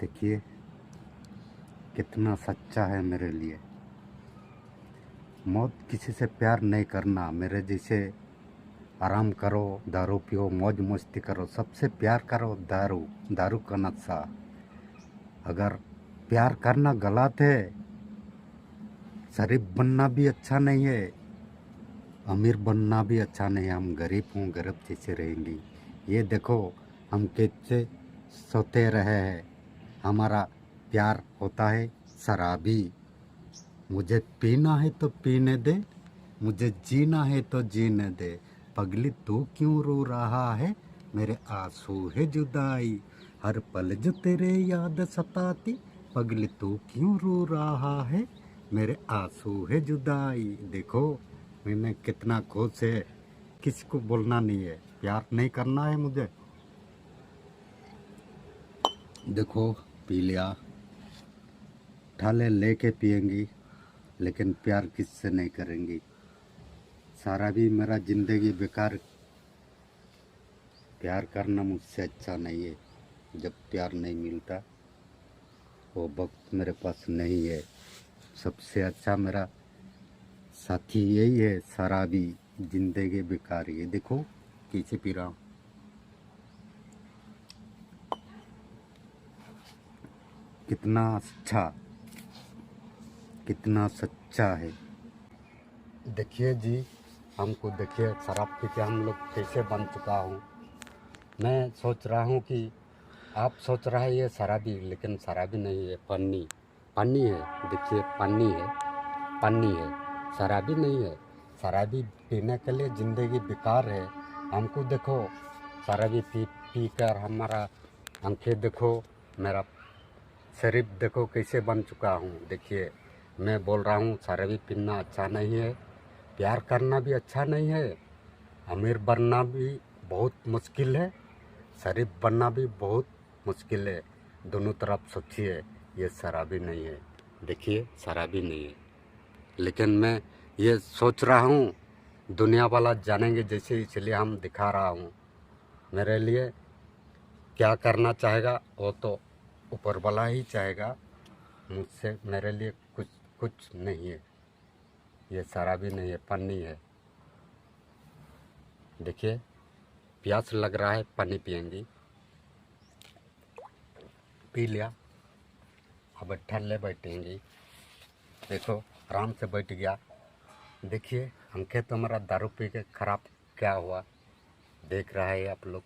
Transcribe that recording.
देखिए कितना सच्चा है मेरे लिए। मौत किसी से प्यार नहीं करना, मेरे जैसे आराम करो, दारू पियो, मौज मस्ती करो, सबसे प्यार करो। दारू दारू का नशा। अगर प्यार करना गलत है, शरीफ बनना भी अच्छा नहीं है, अमीर बनना भी अच्छा नहीं है। हम गरीब हूँ, गरीब जैसे रहेंगे। ये देखो हम कैसे सोते रहे हैं। हमारा प्यार होता है शराबी। मुझे पीना है तो पीने दे, मुझे जीना है तो जीने दे। पगली तू क्यों रो रहा है, मेरे आंसू है जुदाई। हर पल जो तेरे याद सताती, पगली तू क्यों रो रहा है, मेरे आंसू है जुदाई। देखो मैंने कितना खुश है, किसी को बोलना नहीं है, प्यार नहीं करना है मुझे। देखो पी लिया, ठाले लेके पिएंगी, लेकिन प्यार किससे नहीं करेंगी। सारा भी मेरा ज़िंदगी बेकार। प्यार करना मुझसे अच्छा नहीं है। जब प्यार नहीं मिलता वो वक्त मेरे पास नहीं है। सबसे अच्छा मेरा साथी यही है, शराबी। ज़िंदगी बेकार। ये देखो कैसे पी रहा हूँ। कितना अच्छा, कितना सच्चा है। देखिए जी, हमको देखिए शराब पी के हम लोग कैसे बन चुका हूँ। मैं सोच रहा हूँ कि आप सोच रहा है ये शराबी, लेकिन शराबी नहीं है, पन्नी। पन्नी है, देखिए पन्नी है, पन्नी है, शराबी नहीं है। शराबी पीने के लिए ज़िंदगी बेकार है। हमको देखो शराबी पी पी कर हमारा आंखें देखो, मेरा शरीर देखो कैसे बन चुका हूँ। देखिए मैं बोल रहा हूँ शराबी पीना अच्छा नहीं है, प्यार करना भी अच्छा नहीं है, अमीर बनना भी बहुत मुश्किल है, शरीफ बनना भी बहुत मुश्किल है। दोनों तरफ सोचिए, ये शराबी नहीं है। देखिए शराबी नहीं है, लेकिन मैं ये सोच रहा हूँ दुनिया वाला जानेंगे जैसे, इसलिए हम दिखा रहा हूँ। मेरे लिए क्या करना चाहेगा वो तो ऊपर वाला ही चाहेगा, मुझसे मेरे लिए कुछ कुछ नहीं है। ये शराबी नहीं है, पन्नी है। देखिए प्यास लग रहा है, पानी पिएंगी। पी लिया, अब ठल्ले बैठेंगी। देखो आराम से बैठ गया। देखिए आंखें तो हमारा दारू पी के खराब क्या हुआ, देख रहा है आप लोग।